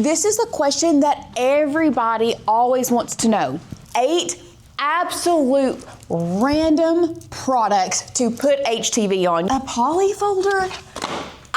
this is the question that everybody always wants to know. 8 absolute random products to put HTV on. A poly folder?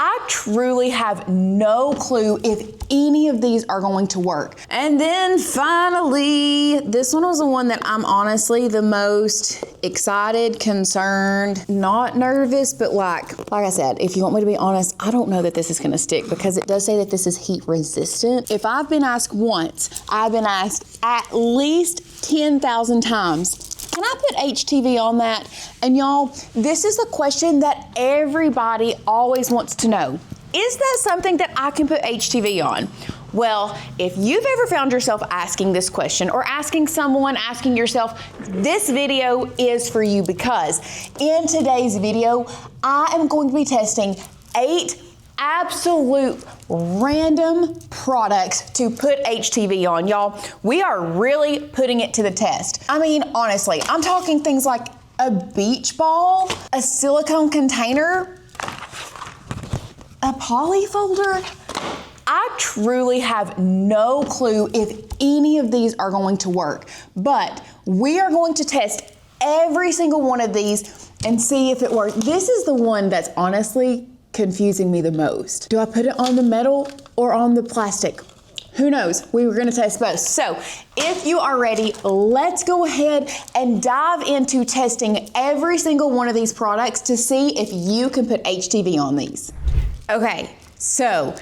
I truly have no clue if any of these are going to work. And then finally, this one was the one that I'm honestly the most excited, concerned, not nervous, but like I said, if you want me to be honest, I don't know that this is gonna stick because it does say that this is heat resistant. If I've been asked once, I've been asked at least 10,000 times, can I put HTV on that? And y'all, this is the question that everybody always wants to know. Is that something that I can put HTV on? Well, if you've ever found yourself asking this question or asking someone, asking yourself, this video is for you because in today's video, I am going to be testing 8 absolute random products to put HTV on. Y'all, we are really putting it to the test. I mean, honestly, I'm talking things like a beach ball, a silicone container, a poly folder. I truly have no clue if any of these are going to work, but we are going to test every single one of these and see if it works. This is the one that's honestly confusing me the most. Do I put it on the metal or on the plastic? Who knows? We were gonna test both. So if you are ready, let's go ahead and dive into testing every single one of these products to see if you can put HTV on these. Okay, so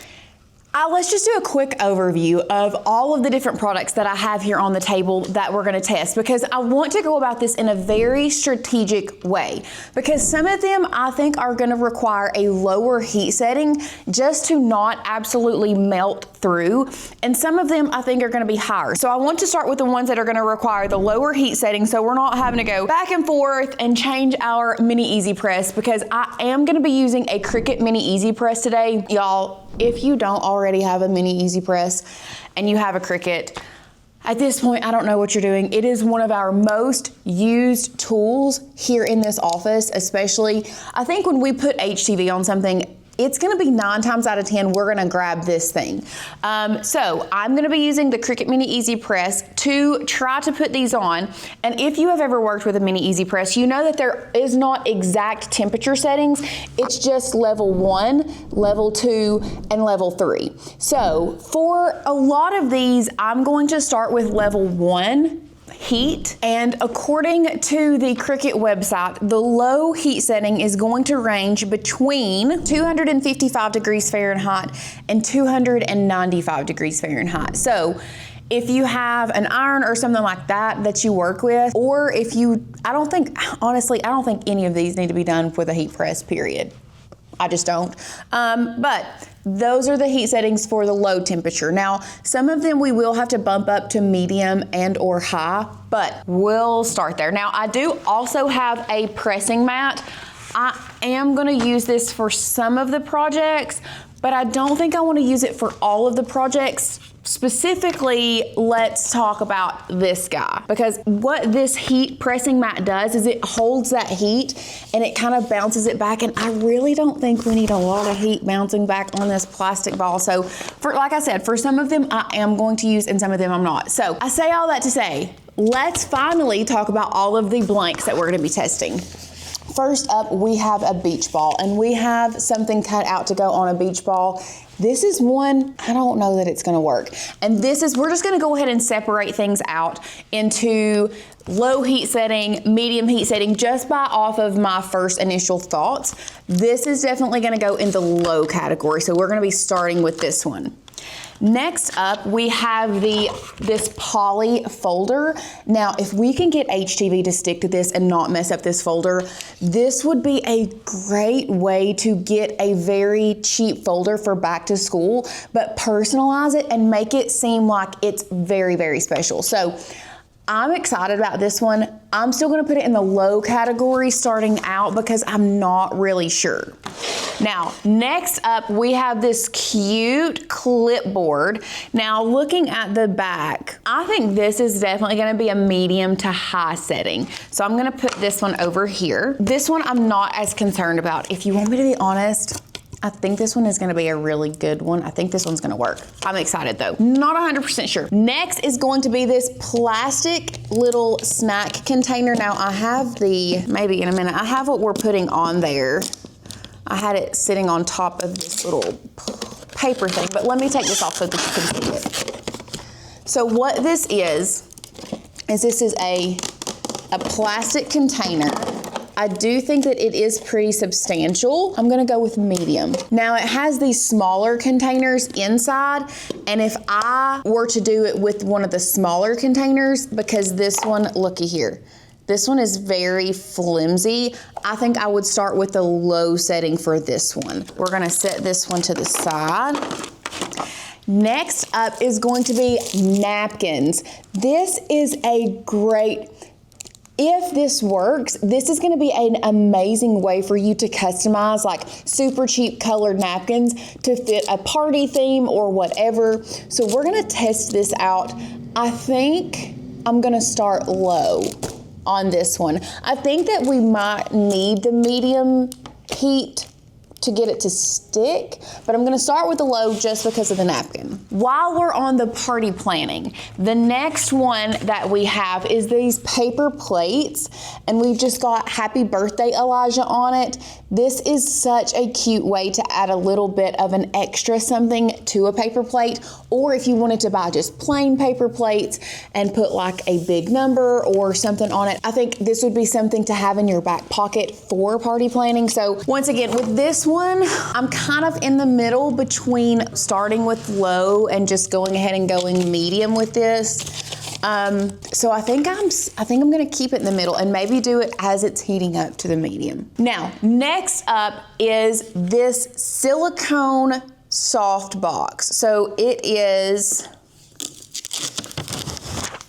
let's just do a quick overview of all of the different products that I have here on the table that we're gonna test because I want to go about this in a very strategic way because some of them I think are gonna require a lower heat setting just to not absolutely melt through, and some of them I think are gonna be higher. So I want to start with the ones that are gonna require the lower heat setting so we're not having to go back and forth and change our mini easy press because I am gonna be using a Cricut mini easy press today. Y'all, if you don't already have a mini easy press and you have a Cricut, at this point, I don't know what you're doing. It is one of our most used tools here in this office, especially, I think when we put HTV on something, it's gonna be 9 times out of 10, we're gonna grab this thing. So I'm gonna be using the Cricut Mini Easy Press to try to put these on. And if you have ever worked with a Mini Easy Press, you know that there is not exact temperature settings. It's just level 1, level 2, and level 3. So for a lot of these, I'm going to start with level 1. Heat, and according to the Cricut website, the low heat setting is going to range between 255 degrees Fahrenheit and 295 degrees Fahrenheit. So if you have an iron or something like that you work with, or if you, honestly, I don't think any of these need to be done with a heat press, period. I just don't. But those are the heat settings for the low temperature. Now, some of them we will have to bump up to medium and or high, but we'll start there. Now, I do also have a pressing mat. I am gonna use this for some of the projects, but I don't think I wanna use it for all of the projects. Specifically, let's talk about this guy, because what this heat pressing mat does is it holds that heat and it kind of bounces it back, and I really don't think we need a lot of heat bouncing back on this plastic ball. So like I said, for some of them I am going to use and some of them I'm not. So I say all that to say, let's finally talk about all of the blanks that we're gonna be testing. First up, we have a beach ball, and we have something cut out to go on a beach ball. This is one, I don't know that it's gonna work. And we're just gonna go ahead and separate things out into low heat setting, medium heat setting, just off of my first initial thoughts. This is definitely gonna go in the low category, so we're gonna be starting with this one. Next up, we have this poly folder. Now, if we can get HTV to stick to this and not mess up this folder, this would be a great way to get a very cheap folder for back to school, but personalize it and make it seem like it's very, very special. So I'm excited about this one. I'm still gonna put it in the low category starting out because I'm not really sure. Now, next up, we have this cute clipboard. Now, looking at the back, I think this is definitely gonna be a medium to high setting. So I'm gonna put this one over here. This one I'm not as concerned about. If you want me to be honest, I think this one is gonna be a really good one. I think this one's gonna work. I'm excited though. Not 100% sure. Next is going to be this plastic little snack container. Now I have maybe in a minute, I have what we're putting on there. I had it sitting on top of this little paper thing, but let me take this off so that you can see it. So what this is this is a plastic container. I do think that it is pretty substantial. I'm gonna go with medium. Now it has these smaller containers inside, and if I were to do it with one of the smaller containers, because this one, looky here, this one is very flimsy, I think I would start with the low setting for this one. We're gonna set this one to the side. Next up is going to be napkins. This is a great, if this works, this is gonna be an amazing way for you to customize like super cheap colored napkins to fit a party theme or whatever. So we're gonna test this out. I think I'm gonna start low on this one. I think that we might need the medium heat to get it to stick, but I'm gonna start with the low just because of the napkin. While we're on the party planning, the next one that we have is these paper plates, and we've just got Happy Birthday Elijah on it. This is such a cute way to add a little bit of an extra something to a paper plate, or if you wanted to buy just plain paper plates and put like a big number or something on it, I think this would be something to have in your back pocket for party planning. So once again, with this one, I'm kind of in the middle between starting with low and just going ahead and going medium with this. So I think I'm gonna keep it in the middle and maybe do it as it's heating up to the medium. Now, next up is this silicone soft box. So it is,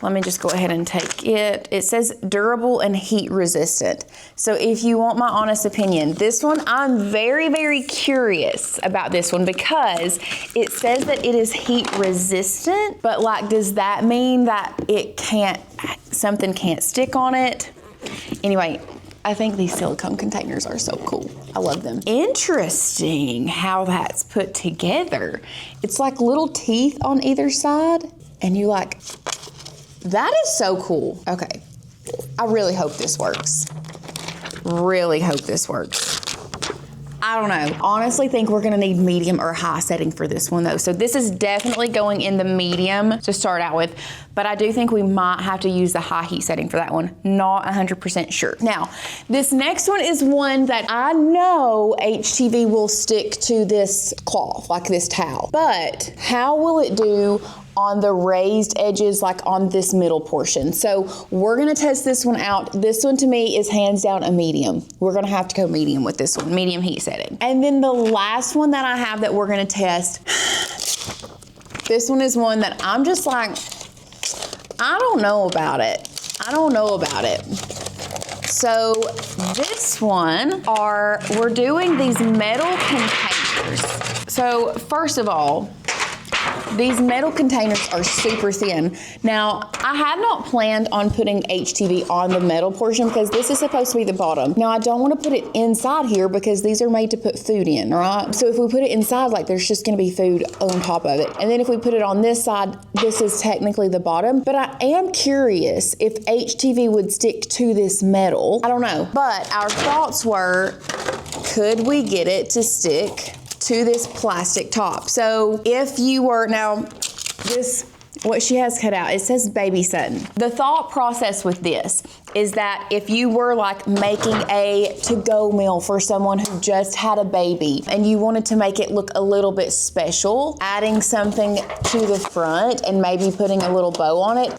let me just go ahead and take it. It says durable and heat resistant. So if you want my honest opinion, this one, I'm very, very curious about this one because it says that it is heat resistant, but like, does that mean that something can't stick on it? Anyway, I think these silicone containers are so cool. I love them. Interesting how that's put together. It's like little teeth on either side, and you like, that is so cool. Okay, I really hope this works. Really hope this works. I don't know. Honestly think we're gonna need medium or high setting for this one though. So this is definitely going in the medium to start out with, but I do think we might have to use the high heat setting for that one. Not 100% sure. Now, this next one is one that I know HTV will stick to this cloth, like this towel, but how will it do on the raised edges, like on this middle portion? So we're gonna test this one out. This one to me is hands down a medium. We're gonna have to go medium with this one, medium heat setting. And then the last one that I have that we're gonna test, this one is one that I'm just like, I don't know about it. I don't know about it. So this one we're doing these metal containers. So first of all, these metal containers are super thin. Now, I have not planned on putting HTV on the metal portion because this is supposed to be the bottom. Now, I don't want to put it inside here because these are made to put food in, right? So if we put it inside, like there's just gonna be food on top of it. And then if we put it on this side, this is technically the bottom. But I am curious if HTV would stick to this metal. I don't know. But our thoughts were, could we get it to stick to this plastic top? So if you were, now this, what she has cut out, it says baby Sutton. The thought process with this is that if you were like making a to-go meal for someone who just had a baby and you wanted to make it look a little bit special, adding something to the front and maybe putting a little bow on it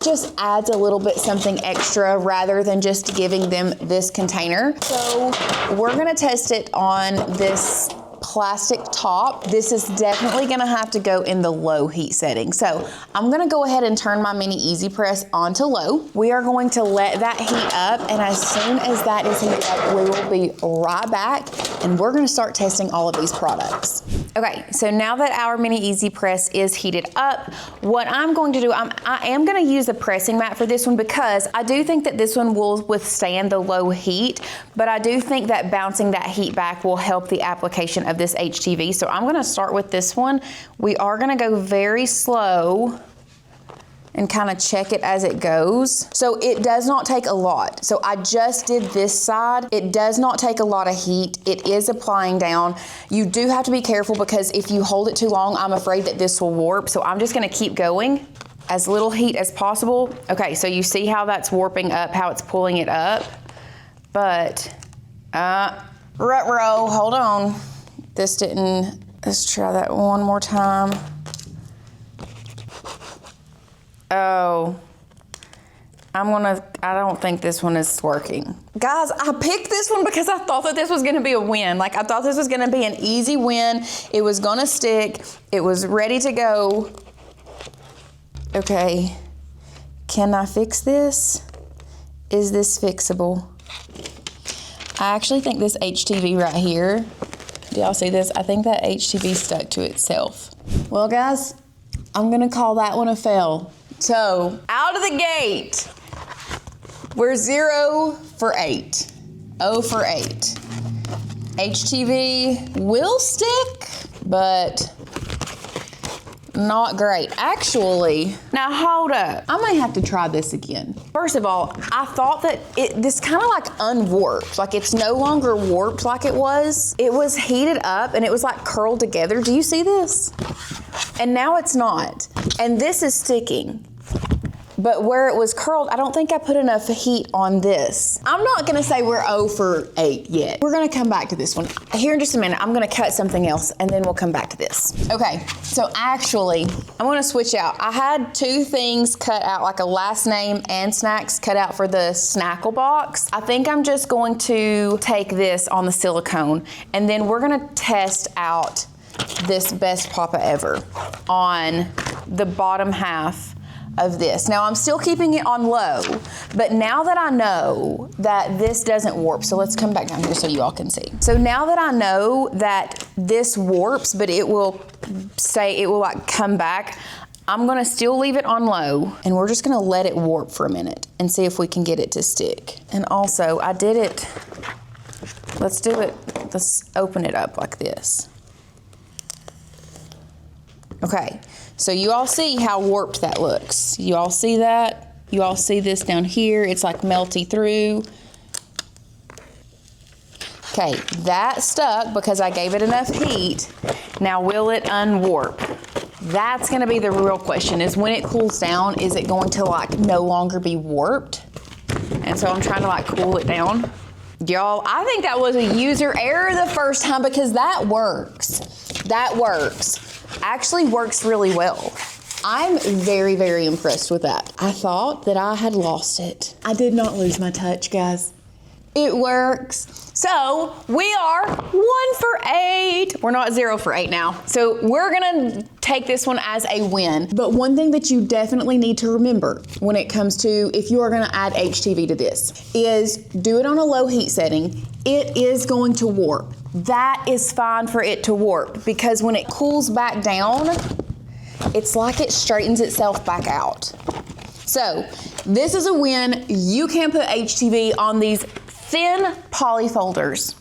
just adds a little bit something extra rather than just giving them this container. So we're gonna test it on this plastic top. This is definitely gonna have to go in the low heat setting. So I'm gonna go ahead and turn my mini easy press onto low. We are going to let that heat up, and as soon as that is heated up, we will be right back and we're gonna start testing all of these products. Okay, so now that our mini easy press is heated up, what I'm going to do, I am going to use a pressing mat for this one because I do think that this one will withstand the low heat, but I do think that bouncing that heat back will help the application of this HTV. So I'm going to start with this one. We are going to go very slow and kind of check it as it goes. So it does not take a lot. So I just did this side. It does not take a lot of heat. It is applying down. You do have to be careful because if you hold it too long, I'm afraid that this will warp. So I'm just gonna keep going. As little heat as possible. Okay, so you see how that's warping up, how it's pulling it up. But, ruh-roh, hold on. Let's try that one more time. Oh, I don't think this one is working. Guys, I picked this one because I thought that this was gonna be a win. Like, I thought this was gonna be an easy win. It was gonna stick. It was ready to go. Okay, can I fix this? Is this fixable? I actually think this HTV right here, do y'all see this? I think that HTV stuck to itself. Well, guys, I'm gonna call that one a fail. So, out of the gate, we're 0 for 8. 0 for 8. HTV will stick, but not great. Actually, now hold up. I might have to try this again. First of all, I thought that this kind of like unwarped. Like it's no longer warped like it was. It was heated up and it was like curled together. Do you see this? And now it's not. And this is sticking. But where it was curled, I don't think I put enough heat on this. I'm not gonna say we're 0 for 8 yet. We're gonna come back to this one. Here in just a minute, I'm gonna cut something else and then we'll come back to this. Okay, so actually, I'm gonna switch out. I had 2 things cut out, like a last name and snacks cut out for the snackle box. I think I'm just going to take this on the silicone and then we're gonna test out this Best Papa Ever on the bottom half of this. Now I'm still keeping it on low, but now that I know that this doesn't warp, so let's come back down here so you all can see. So now that I know that this warps, but it will like come back, I'm gonna still leave it on low and we're just gonna let it warp for a minute and see if we can get it to stick. And also I did it, let's open it up like this. Okay, so you all see how warped that looks. You all see that? You all see this down here? It's like melty through. Okay, that stuck because I gave it enough heat. Now will it unwarp? That's gonna be the real question, is when it cools down, is it going to like no longer be warped? And so I'm trying to like cool it down. Y'all, I think that was a user error the first time because that works. That works. Actually works really well. I'm very, very impressed with that. I thought that I had lost it. I did not lose my touch, guys. It works. So we are 1 for 8. We're not 0 for 8 now. So we're gonna take this one as a win. But one thing that you definitely need to remember when it comes to if you are gonna add HTV to this is do it on a low heat setting. It is going to warp. That is fine for it to warp because when it cools back down, it's like it straightens itself back out. So this is a win. You can put HTV on these thin poly folders.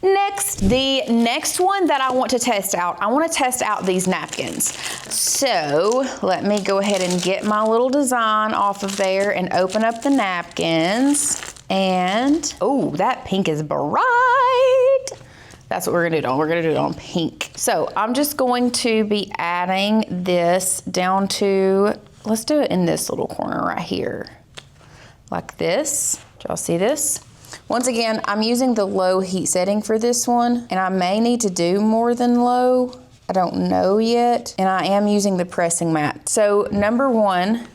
Next, the next one that I want to test out, I want to test out these napkins. So let me go ahead and get my little design off of there and open up the napkins. And, oh, that pink is bright. That's what we're gonna do it on. We're gonna do it on pink. So I'm just going to be adding this down to, let's do it in this little corner right here. Like this. Do y'all see this? Once again, I'm using the low heat setting for this one, and I may need to do more than low. I don't know yet. And I am using the pressing mat. So number 1,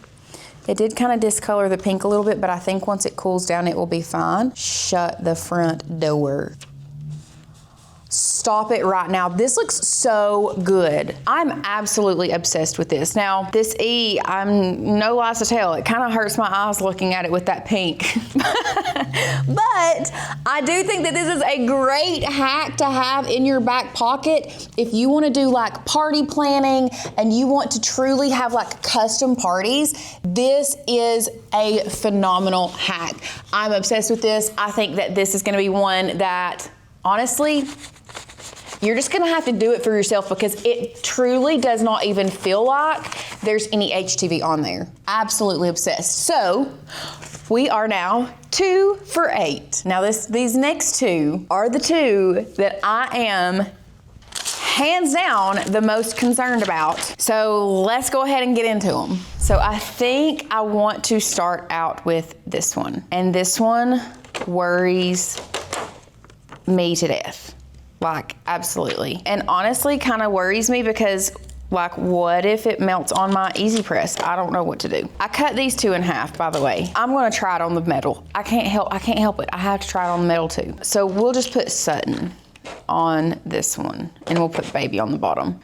it did kind of discolor the pink a little bit, but I think once it cools down, it will be fine. Shut the front door. Stop it right now. This looks so good. I'm absolutely obsessed with this. Now, this E, I'm no lies to tell, it kind of hurts my eyes looking at it with that pink. But I do think that this is a great hack to have in your back pocket if you want to do like party planning and you want to truly have like custom parties. This is a phenomenal hack. I'm obsessed with this. I think that this is going to be one that, honestly, you're just gonna have to do it for yourself because it truly does not even feel like there's any HTV on there. Absolutely obsessed. So we are now 2 for 8. Now these next two are the two that I am hands down the most concerned about. So let's go ahead and get into them. So I think I want to start out with this one. And this one worries me to death. Like, absolutely. And honestly, kind of worries me because, like, what if it melts on my Easy Press? I don't know what to do. I cut these 2 in half, by the way. I'm gonna try it on the metal. I can't help it. I have to try it on the metal too. So we'll just put Sutton on this one and we'll put Baby on the bottom.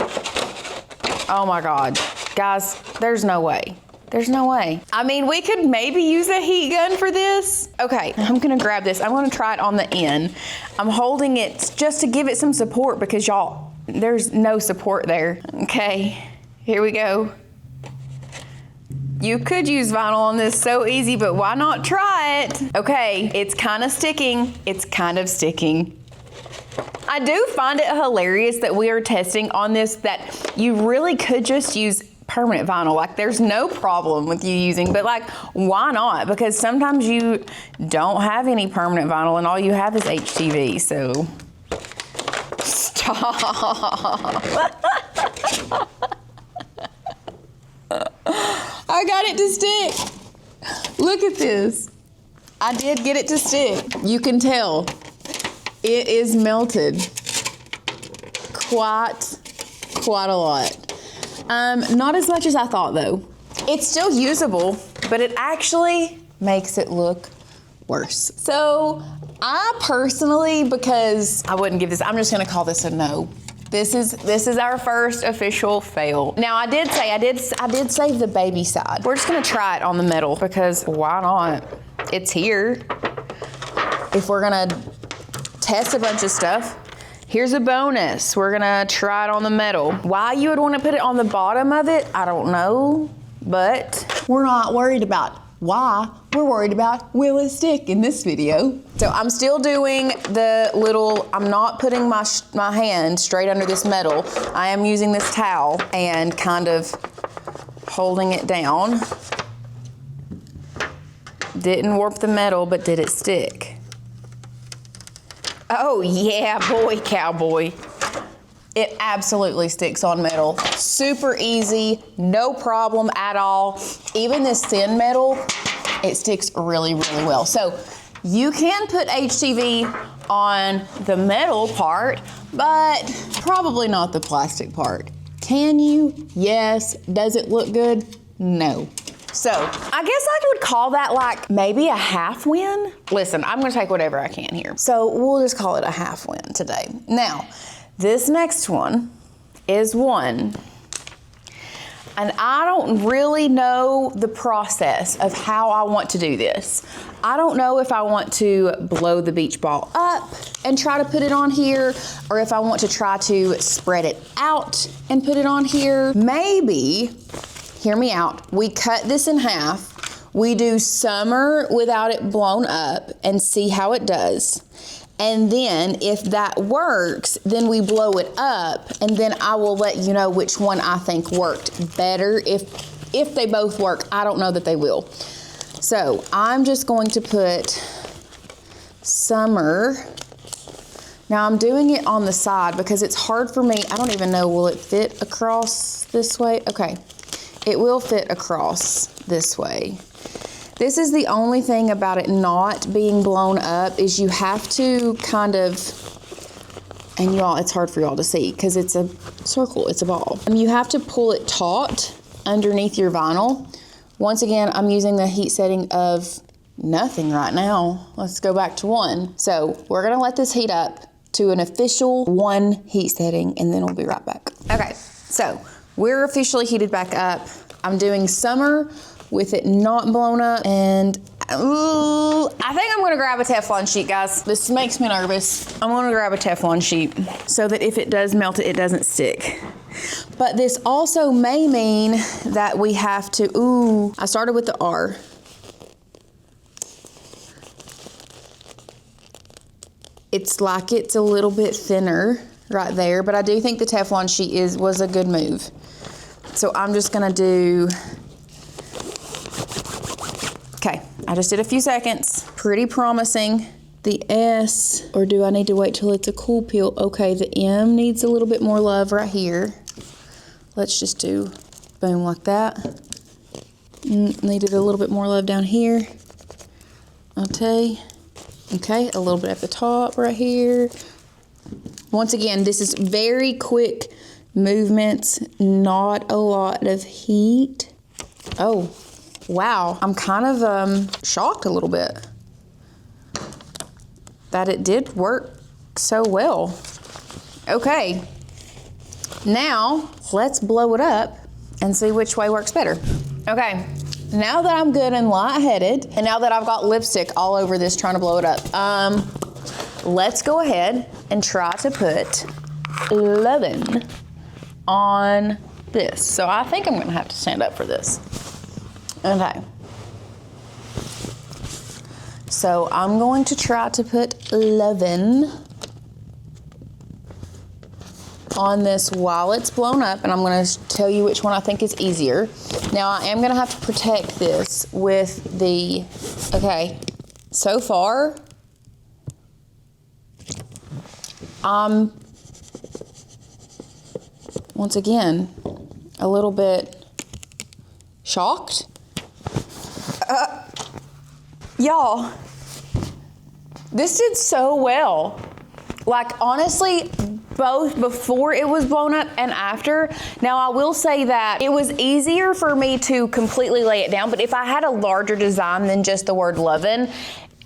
Oh my God. Guys, there's no way. There's no way. I mean, we could maybe use a heat gun for this. Okay, I'm gonna grab this. I'm gonna try it on the end. I'm holding it just to give it some support because y'all, there's no support there. Okay, here we go. You could use vinyl on this so easy, but why not try it? Okay, it's kind of sticking. It's kind of sticking. I do find it hilarious that we are testing on this that you really could just use permanent vinyl. Like, there's no problem with you using, but like, why not? Because sometimes you don't have any permanent vinyl and all you have is HTV, so stop. I got it to stick. Look at this. I did get it to stick. You can tell it is melted quite a lot. Not as much as I thought though. It's still usable, but it actually makes it look worse. So I personally, because I wouldn't give this, I'm just gonna call this a no. This is our first official fail. Now I did save the Baby side. We're just gonna try it on the metal because why not? It's here. If we're gonna test a bunch of stuff, here's a bonus. We're gonna try it on the metal. Why you would wanna put it on the bottom of it, I don't know, but we're not worried about why. We're worried about will it stick in this video. So I'm still doing the little, I'm not putting my hand straight under this metal. I am using this towel and kind of holding it down. Didn't warp the metal, but did it stick? Oh yeah, boy, cowboy. It absolutely sticks on metal. Super easy, no problem at all. Even this thin metal, it sticks really, really well. So you can put HTV on the metal part, but probably not the plastic part. Can you? Yes. Does it look good? No. So I guess I would call that like maybe a half win. Listen, I'm gonna take whatever I can here. So we'll just call it a half win today. Now, this next one is one, and I don't really know the process of how I want to do this. I don't know if I want to blow the beach ball up and try to put it on here, or if I want to try to spread it out and put it on here. Maybe, hear me out, we cut this in half, we do summer without it blown up and see how it does. And then if that works, then we blow it up, and then I will let you know which one I think worked better. If they both work, I don't know that they will. So I'm just going to put summer. Now I'm doing it on the side because it's hard for me. I don't even know, will it fit across this way? Okay, it will fit across this way. This is the only thing about it not being blown up is you have to kind of, and y'all, it's hard for y'all to see because it's a circle, it's a ball. You have to pull it taut underneath your vinyl. Once again, I'm using the heat setting of nothing right now. Let's go back to 1. So we're gonna let this heat up to an official 1 heat setting, and then we'll be right back. Okay, so we're officially heated back up. I'm doing summer with it not blown up, and I think I'm gonna grab a Teflon sheet, guys. This makes me nervous. I'm gonna grab a Teflon sheet so that if it does melt it, it doesn't stick. But this also may mean that we have to, I started with the R. It's like it's a little bit thinner right there, but I do think the Teflon sheet was a good move. So I'm just gonna do, okay, I just did a few seconds. Pretty promising. The S, or do I need to wait till it's a cool peel? Okay, the M needs a little bit more love right here. Let's just do boom like that. Needed a little bit more love down here. Okay, a little bit at the top right here. Once again, this is very quick movements, not a lot of heat. Oh, wow, I'm kind of shocked a little bit that it did work so well. Okay, now let's blow it up and see which way works better. Okay, now that I'm good and lightheaded, and now that I've got lipstick all over this trying to blow it up, let's go ahead and try to put 11 on this. So I think I'm gonna have to stand up for this. Okay. So I'm going to try to put 11 on this while it's blown up, and I'm going to tell you which one I think is easier. Now I am going to have to protect this with the, okay, so far, once again, a little bit shocked. Y'all, this did so well. Like, honestly, both before it was blown up and after. Now, I will say that it was easier for me to completely lay it down, but if I had a larger design than just the word lovin',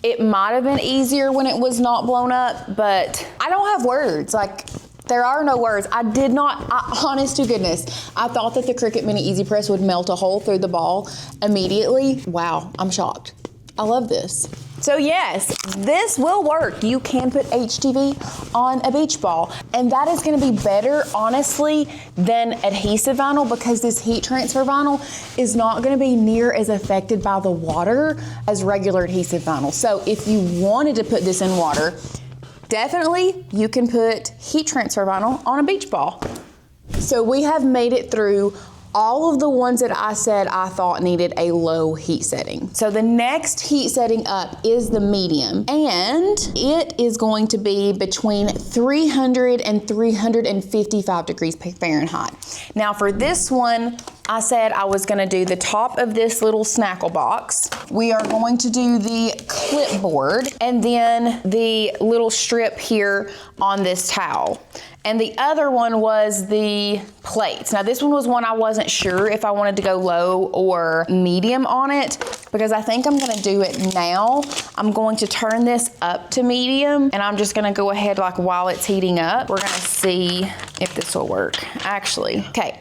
it might have been easier when it was not blown up, but I don't have words. Like, there are no words. Honest to goodness, I thought that the Cricut Mini Easy Press would melt a hole through the ball immediately. Wow, I'm shocked. I love this. So yes, this will work. You can put HTV on a beach ball, and that is gonna be better, honestly, than adhesive vinyl, because this heat transfer vinyl is not gonna be near as affected by the water as regular adhesive vinyl. So if you wanted to put this in water, definitely you can put heat transfer vinyl on a beach ball. So we have made it through all of the ones that I said I thought needed a low heat setting. So the next heat setting up is the medium, and it is going to be between 300 and 355 degrees Fahrenheit. Now for this one, I said I was gonna do the top of this little snackle box. We are going to do the clipboard, and then the little strip here on this towel. And the other one was the plates. Now this one was one I wasn't sure if I wanted to go low or medium on it, because I think I'm gonna do it now. I'm going to turn this up to medium, and I'm just gonna go ahead, like while it's heating up, we're gonna see if this will work. Actually, okay.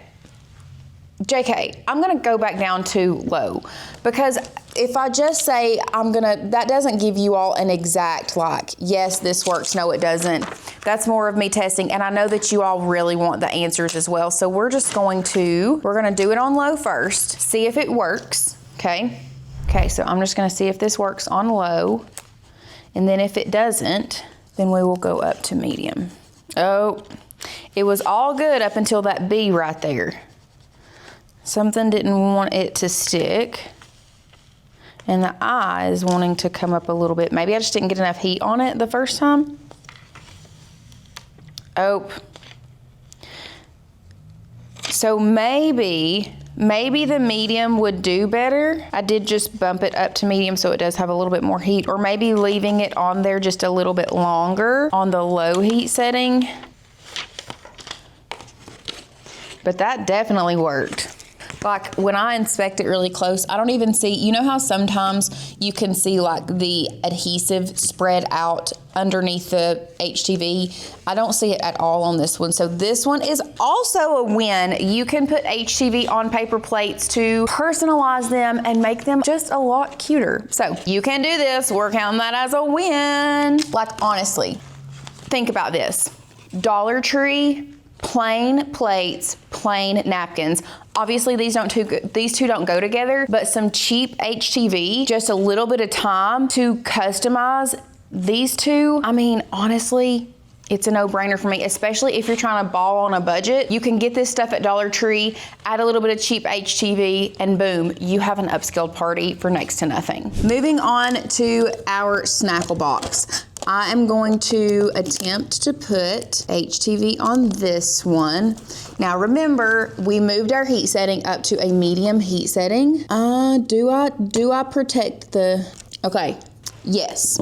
JK, I'm gonna go back down to low, because if I just say that doesn't give you all an exact like, yes, this works, no, it doesn't. That's more of me testing, and I know that you all really want the answers as well. So we're gonna do it on low first, see if it works, okay? Okay, so I'm just gonna see if this works on low, and then if it doesn't, then we will go up to medium. Oh, it was all good up until that B right there. Something didn't want it to stick, and the I is wanting to come up a little bit. Maybe I just didn't get enough heat on it the first time. Oh. So maybe the medium would do better. I did just bump it up to medium so it does have a little bit more heat, or maybe leaving it on there just a little bit longer on the low heat setting. But that definitely worked. Like when I inspect it really close, I don't even see, you know how sometimes you can see like the adhesive spread out underneath the HTV. I don't see it at all on this one. So this one is also a win. You can put HTV on paper plates to personalize them and make them just a lot cuter. So you can do this. We're counting that as a win. Like, honestly, think about this. Dollar Tree, plain plates, plain napkins. Obviously these two don't go together, but some cheap HTV, just a little bit of time to customize these two. I mean, honestly, it's a no-brainer for me, especially if you're trying to ball on a budget. You can get this stuff at Dollar Tree, add a little bit of cheap HTV, and boom, you have an upscaled party for next to nothing. Moving on to our Snapple box. I am going to attempt to put HTV on this one. Now remember, we moved our heat setting up to a medium heat setting. Do I protect the, okay, yes.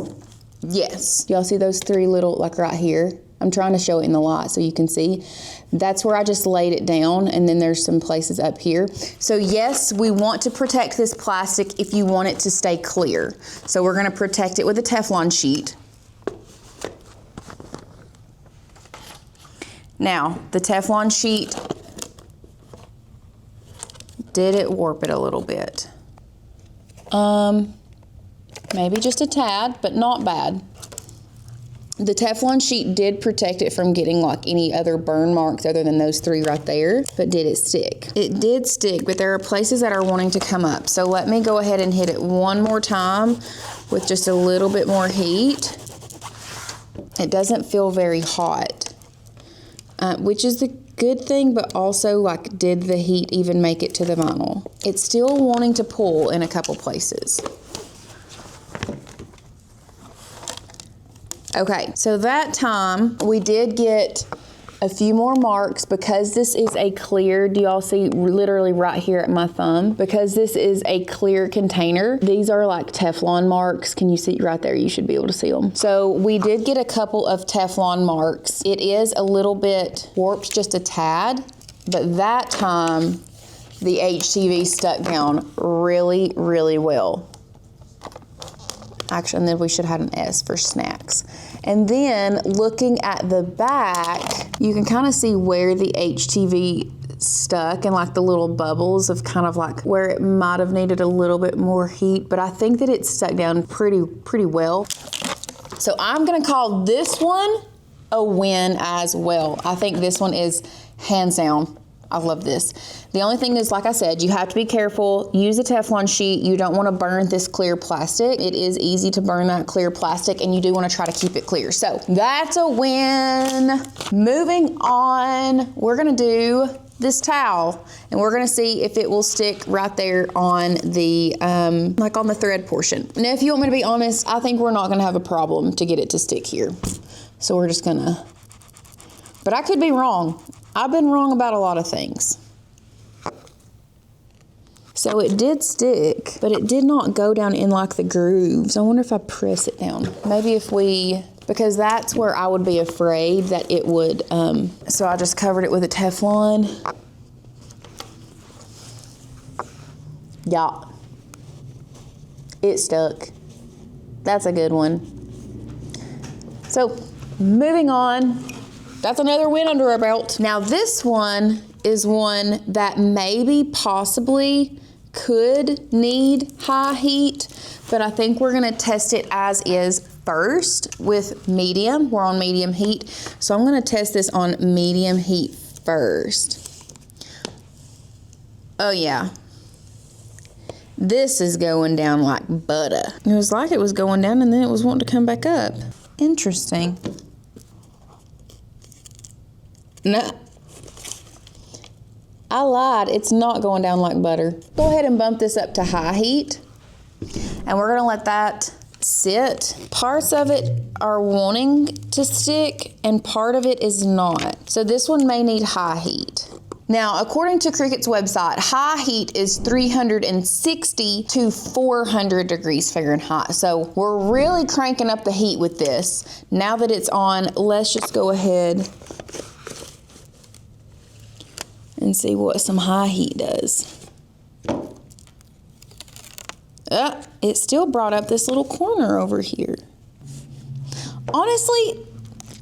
Yes. Y'all see those three little, like right here? I'm trying to show it in the light so you can see. That's where I just laid it down, and then there's some places up here. So yes, we want to protect this plastic if you want it to stay clear. So we're gonna protect it with a Teflon sheet. Now, the Teflon sheet, did it warp it a little bit? Maybe just a tad, but not bad. The Teflon sheet did protect it from getting like any other burn marks other than those three right there, but did it stick? It did stick, but there are places that are wanting to come up. So let me go ahead and hit it one more time with just a little bit more heat. It doesn't feel very hot, which is the good thing, but also like, did the heat even make it to the vinyl? It's still wanting to pull in a couple places. Okay, so that time we did get a few more marks because this is a clear, do y'all see literally right here at my thumb? Because this is a clear container, these are like Teflon marks. Can you see right there? You should be able to see them. So we did get a couple of Teflon marks. It is a little bit warped, just a tad, but that time the HTV stuck down really, really well. Actually, and then we should have an S for snacks. And then looking at the back, you can kind of see where the HTV stuck and like the little bubbles of kind of like where it might have needed a little bit more heat, but I think that it stuck down pretty well. So I'm gonna call this one a win as well. I think this one is hands down. I love this. The only thing is, like I said, you have to be careful. Use a Teflon sheet. You don't want to burn this clear plastic. It is easy to burn that clear plastic, and you do want to try to keep it clear. So that's a win. Moving on, we're going to do this towel, and we're going to see if it will stick right there on the, like on the thread portion. Now, if you want me to be honest, I think we're not going to have a problem to get it to stick here. So we're just going to, but I could be wrong. I've been wrong about a lot of things. So it did stick, but it did not go down in like the grooves. I wonder if I press it down. Maybe if we, because that's where I would be afraid that it would, so I just covered it with a Teflon. Yeah. It stuck. That's a good one. So moving on. That's another win under our belt. Now this one is one that maybe possibly could need high heat, but I think we're gonna test it as is first with medium. We're on medium heat. So I'm gonna test this on medium heat first. Oh yeah. This is going down like butter. It was like it was going down and then it was wanting to come back up. Interesting. No, I lied. It's not going down like butter. Go ahead and bump this up to high heat, and we're gonna let that sit. Parts of it are wanting to stick, and part of it is not. So this one may need high heat. Now, according to Cricut's website, high heat is 360 to 400 degrees Fahrenheit. So we're really cranking up the heat with this. Now that it's on, let's just go ahead and see what some high heat does. It still brought up this little corner over here. honestly,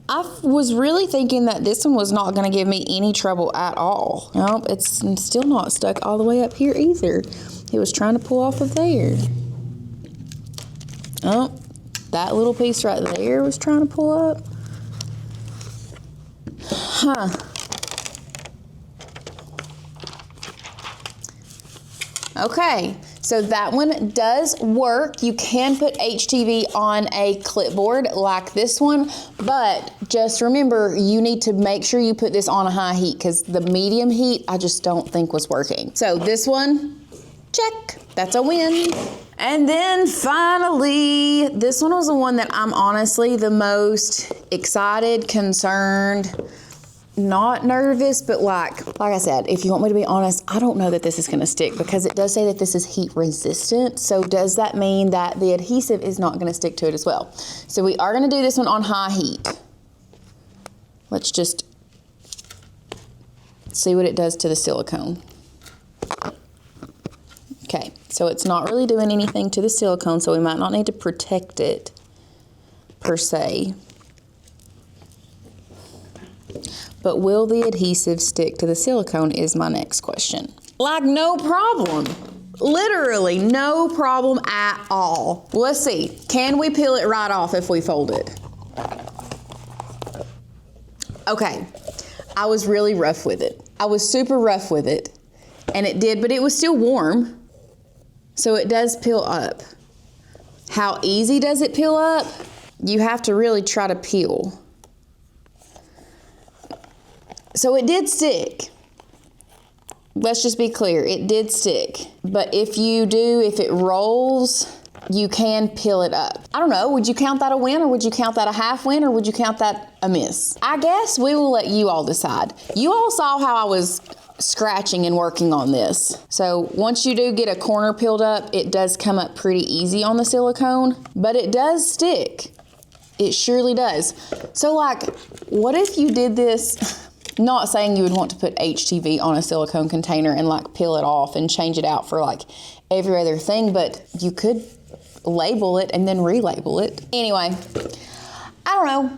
I was really thinking that this one was not going to give me any trouble at all. Nope, it's still not stuck all the way up here either. It was trying to pull off of there. Oh, that little piece right there was trying to pull up. Huh. Okay, so that one does work. You can put HTV on a clipboard like this one, but just remember, you need to make sure you put this on a high heat because the medium heat I just don't think was working. So this one, check, that's a win. And then finally, this one was the one that I'm honestly the most excited, concerned, not nervous, but like I said, if you want me to be honest, I don't know that this is gonna stick because it does say that this is heat resistant. So does that mean that the adhesive is not gonna stick to it as well? So we are gonna do this one on high heat. Let's just see what it does to the silicone. Okay, so it's not really doing anything to the silicone, so we might not need to protect it per se. But will the adhesive stick to the silicone is my next question. Like no problem. Literally no problem at all. Let's see, can we peel it right off if we fold it? Okay, I was really rough with it. I was super rough with it, and it did, but it was still warm. So it does peel up. How easy does it peel up? You have to really try to peel. So it did stick. Let's just be clear, it did stick. But if it rolls, you can peel it up. I don't know, would you count that a win, or would you count that a half win, or would you count that a miss? I guess we will let you all decide. You all saw how I was scratching and working on this. So once you do get a corner peeled up, it does come up pretty easy on the silicone, but it does stick. It surely does. So like, what if you did this? Not saying you would want to put HTV on a silicone container and like peel it off and change it out for like every other thing, but you could label it and then relabel it. Anyway, I don't know.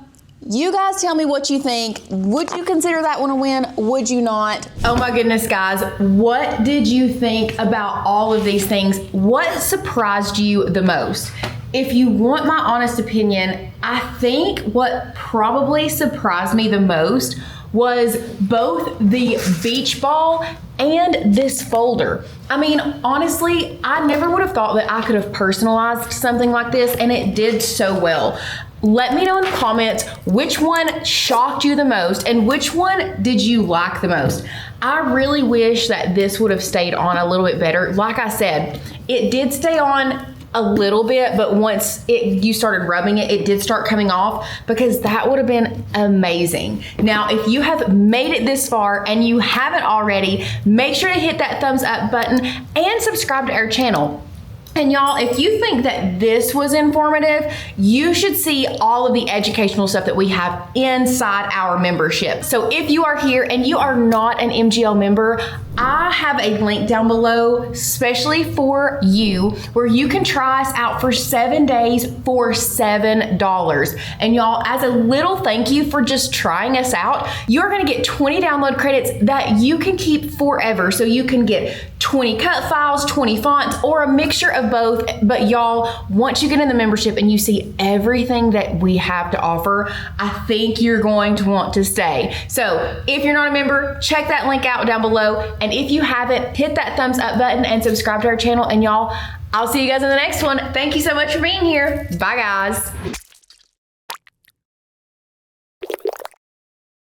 You guys tell me what you think. Would you consider that one a win? Would you not? Oh my goodness, guys. What did you think about all of these things? What surprised you the most? If you want my honest opinion, I think what probably surprised me the most was both the beach ball and this folder. I mean, honestly, I never would have thought that I could have personalized something like this, and it did so well. Let me know in the comments which one shocked you the most and which one did you like the most. I really wish that this would have stayed on a little bit better. Like I said, it did stay on a little bit, but once you started rubbing it, it did start coming off, because that would have been amazing. Now, if you have made it this far and you haven't already, make sure to hit that thumbs up button and subscribe to our channel. And y'all, if you think that this was informative, you should see all of the educational stuff that we have inside our membership. So if you are here and you are not an MGL member, I have a link down below, especially for you, where you can try us out for 7 days for $7. And y'all, as a little thank you for just trying us out, you're gonna get 20 download credits that you can keep forever. So you can get 20 cut files, 20 fonts, or a mixture of both. But y'all, once you get in the membership and you see everything that we have to offer, I think you're going to want to stay. So if you're not a member, check that link out down below. And if you haven't, hit that thumbs up button and subscribe to our channel. And y'all, I'll see you guys in the next one. Thank you so much for being here. Bye, guys.